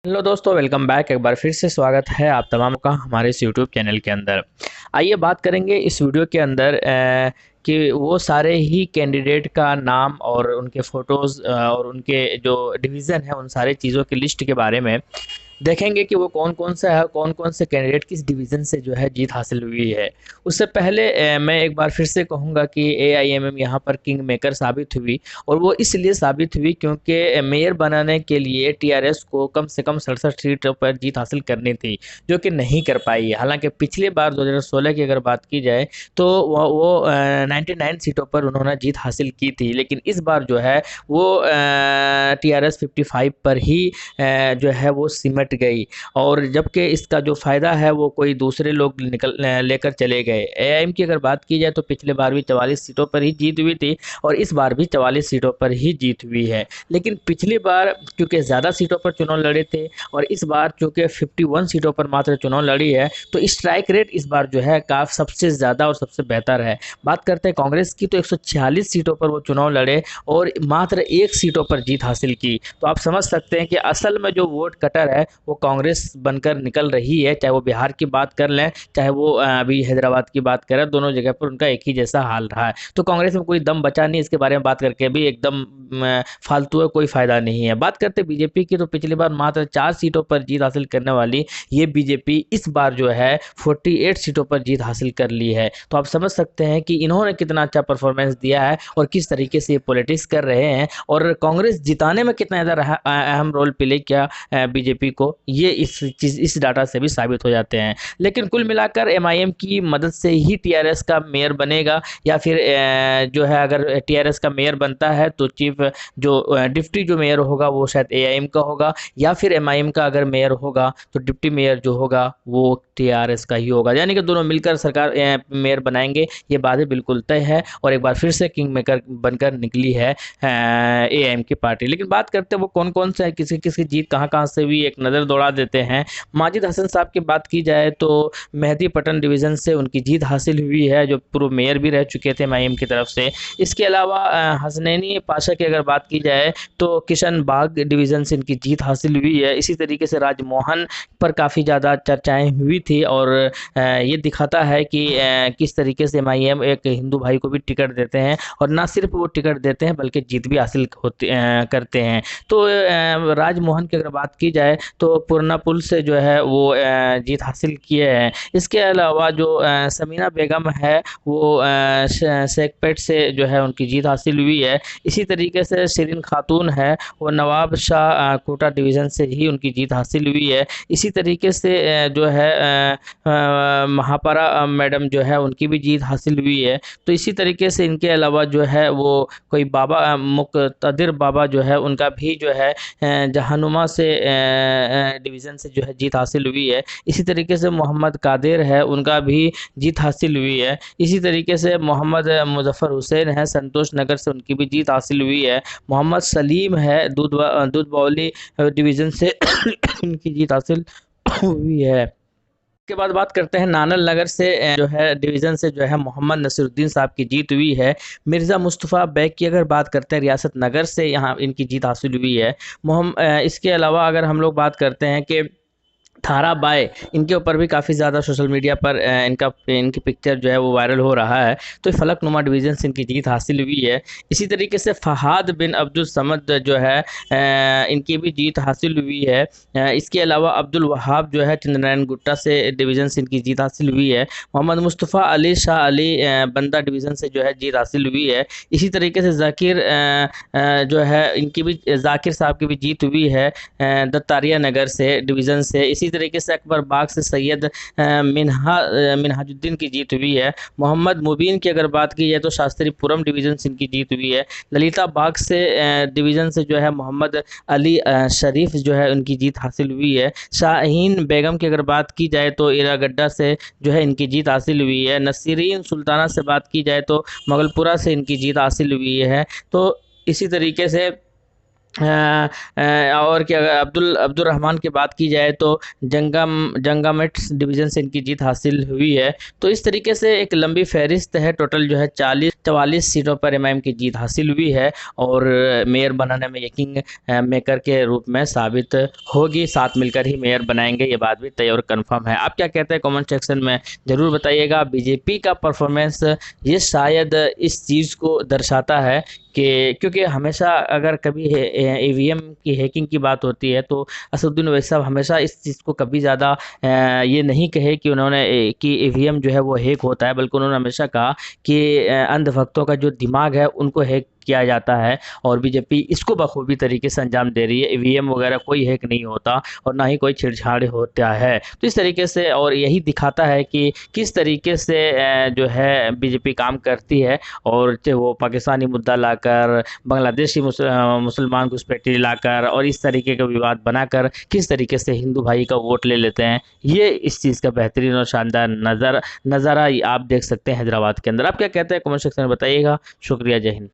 Hello दोस्तों, welcome back. एक बार फिर से स्वागत है आप तमाम का हमारे इस यूट्यूब चैनल के अंदर। आइए बात करेंगे इस वीडियो के अंदर कि वो सारे ही कैंडिडेट का नाम और उनके फ़ोटोज़ और उनके जो डिवीज़न है उन सारे चीज़ों की लिस्ट के बारे में देखेंगे कि वो कौन-कौन सा है, कौन-कौन से कैंडिडेट किस डिवीज़न से जो है जीत हासिल हुई है। उससे पहले मैं एक बार फिर से कहूँगा कि एआईएमएम यहाँ पर किंग मेकर साबित हुई और वो इसलिए साबित हुई क्योंकि मेयर बनाने के लिए टीआरएस को कम से कम 67 सीटों पर जीत हासिल करनी थी, जो कि नहीं कर पाई। हालाँकि पिछली बार 2016 की अगर बात की जाए तो वो 99 सीटों पर उन्होंने जीत हासिल की थी, लेकिन इस बार जो है वो टीआरएस 55 पर ही जो है वो सिमट गई। और जबकि इसका जो फ़ायदा है वो कोई दूसरे लोग लेकर चले गए। एआईएम की अगर बात की जाए तो पिछले बार भी 44 सीटों पर ही जीत हुई थी और इस बार भी 44 सीटों पर ही जीत हुई है। लेकिन पिछली बार क्योंकि ज़्यादा सीटों पर चुनाव लड़े थे और इस बार चूँकि 51 सीटों पर मात्र चुनाव लड़ी है, तो स्ट्राइक रेट इस बार जो है काफ़ी सबसे ज़्यादा और सबसे बेहतर है। बात करते हैं कांग्रेस की, तो 146 सीटों पर वो चुनाव लड़े और मात्र 1 सीटों पर जीत हासिल की। तो आप समझ सकते हैं कि असल में जो वोट कटर है वो कांग्रेस बनकर निकल रही है। चाहे वो बिहार की बात कर लें, चाहे वो अभी हैदराबाद की बात करें, दोनों जगह पर उनका एक ही जैसा हाल रहा है। तो कांग्रेस में कोई दम बचा नहीं, इसके बारे में बात करके भी एकदम फालतू है, कोई फ़ायदा नहीं है। बात करते बीजेपी की, तो पिछली बार मात्र 4 सीटों पर जीत हासिल करने वाली ये बीजेपी इस बार जो है 48 सीटों पर जीत हासिल कर ली है। तो आप समझ सकते हैं कि इन्होंने कितना अच्छा परफॉर्मेंस दिया है और किस तरीके से ये पॉलिटिक्स कर रहे हैं और कांग्रेस जिताने में कितना ज़्यादा अहम रोल प्ले किया बीजेपी को, ये इस डाटा से भी साबित हो जाते हैं। लेकिन कुल मिलाकर एमआईएम की मदद से ही टीआरएस का मेयर बनेगा या फिर जो है अगर टीआरएस का मेयर बनता है तो चीफ जो डिप्टी जो मेयर होगा वो शायद एआईएम का होगा, या फिर एमआईएम का अगर मेयर होगा तो डिप्टी मेयर जो होगा वो टीआरएस का ही होगा। यानी कि दोनों मिलकर सरकार मेयर बनाएंगे, ये बातें बिल्कुल तय है और एक बार फिर से किंग मेकर बनकर निकली है एआईएम की पार्टी। लेकिन बात करते हैं वो कौन कौन से है, किसी किसी जीत कहाँ कहाँ से हुई, एक नज़र दौड़ा देते हैं। माजिद हसन साहब की बात की जाए तो मेहदी पटन डिवीज़न से उनकी जीत हासिल हुई है, जो पूर्व मेयर भी रह चुके थे एमआईएम की तरफ से। इसके अलावा हसनैनी पाशा की अगर बात की जाए तो किशन बाग डिवीज़न से इनकी जीत हासिल हुई है। इसी तरीके से राजमोहन पर काफ़ी ज़्यादा चर्चाएं हुई थी और ये दिखाता है कि किस तरीके से एमआईएम एक हिंदू भाई को भी टिकट देते हैं और ना सिर्फ वो टिकट देते हैं बल्कि जीत भी हासिल करते हैं। तो राजमोहन की अगर बात की जाए तो पुरनापुल से जो है वो जीत हासिल किए हैं। इसके अलावा जो समीना बेगम है वो सेकपेट से जो है उनकी जीत हासिल हुई है। इसी तरीके से शिरीन खातून है वो नवाब शाह कोटा डिवीज़न से ही उनकी जीत हासिल हुई है। इसी तरीके से जो है महापारा मैडम जो है उनकी भी जीत हासिल हुई है। तो इसी तरीके से इनके अलावा जो है वो कोई बाबा मुक़तदिर बाबा जो है उनका भी जो है जहानुमा से डिवीज़न से जो है जीत हासिल हुई है। इसी तरीके से मोहम्मद कादिर है उनका भी जीत हासिल हुई है। इसी तरीके से मोहम्मद मुज़फ़्फ़र हुसैन है संतोष नगर से उनकी भी जीत हासिल हुई है। मोहम्मद सलीम है दूध बावली डिवीज़न से उनकी जीत हासिल हुई है। के बाद बात करते हैं नानल नगर से जो है डिवीज़न से जो है मोहम्मद नसीरुद्दीन साहब की जीत हुई है। मिर्ज़ा मुस्तफ़ा बेग की अगर बात करते हैं रियासत नगर से, यहाँ इनकी जीत हासिल हुई है। इसके अलावा अगर हम लोग बात करते हैं कि थारा बाय, इनके ऊपर भी काफ़ी ज़्यादा सोशल मीडिया पर इनकी पिक्चर जो है वो वायरल हो रहा है। तो फलकनुमा डिवीज़न से इनकी जीत हासिल हुई है। इसी तरीके से फ़हाद बिन अब्दुल समद जो है इनकी भी जीत हासिल हुई है। इसके अलावा अब्दुल वहाब जो है चंद्रनारायण गुट्टा से डिवीज़न से इनकी जीत हासिल हुई है। मोहम्मद मुस्तफ़ा अली शाह अली बंदा डिवीज़न से जो है जीत हासिल हुई है। इसी तरीके से ज़ाकिर जो है इनकी भी ज़ाकिर साहब की भी जीत हुई है दत्तारिया नगर से डिवीज़न से। इसी तरीके से अकबर बाग से सैयद मिनहाजुद्दीन की जीत हुई है। मोहम्मद मुबीन की अगर बात की जाए तो शास्त्रीपुरम डिवीज़न से इनकी जीत हुई है। ललिता बाग से डिवीज़न से जो है मोहम्मद अली शरीफ जो है उनकी जीत हासिल हुई है। शाहीन बेगम की अगर बात की जाए तो इरागड्डा से जो है इनकी जीत हासिल हुई है। नसीरीन सुल्ताना से बात की जाए तो मगलपुरा से इनकी जीत हासिल हुई है। तो इसी तरीके से और क्या, अगर अब्दुल अब्दुल रहमान की बात की जाए तो जंगामेट्स डिवीज़न से इनकी जीत हासिल हुई है। तो इस तरीके से एक लंबी फहरिस्त है, टोटल जो है 44 सीटों पर एमआईएम की जीत हासिल हुई है और मेयर बनाने में ये किंग मेकर के रूप में साबित होगी। साथ मिलकर ही मेयर बनाएंगे, ये बात भी तय और कन्फर्म है। आप क्या कहते हैं कमेंट सेक्शन में ज़रूर बताइएगा। बीजेपी का परफॉर्मेंस ये शायद इस चीज़ को दर्शाता है कि क्योंकि हमेशा अगर कभी ईवीएम की हैकिंग की बात होती है तो असदुद्दीन ओवैसी साहब हमेशा इस चीज़ को कभी ज़्यादा ये नहीं कहे कि उन्होंने कि ईवीएम जो है वो हैक होता है, बल्कि उन्होंने हमेशा कहा कि अंधभक्तों का जो दिमाग है उनको हैक किया जाता है और बीजेपी इसको बखूबी तरीके से अंजाम दे रही है। ईवीएम वगैरह कोई हैक नहीं होता और ना ही कोई छेड़छाड़ होता है। तो इस तरीके से और यही दिखाता है कि किस तरीके से जो है बीजेपी काम करती है और चाहे वो पाकिस्तानी मुद्दा लाकर, बांग्लादेशी मुसलमान घुसपैठी लाकर और इस तरीके का विवाद बनाकर किस तरीके से हिंदू भाई का वोट ले लेते हैं। ये इस चीज़ का बेहतरीन और शानदार नज़ारा आप देख सकते हैं हैदराबाद के अंदर। आप क्या कहते हैं कमेंट सेक्शन में बताइएगा। शुक्रिया, जय हिंद।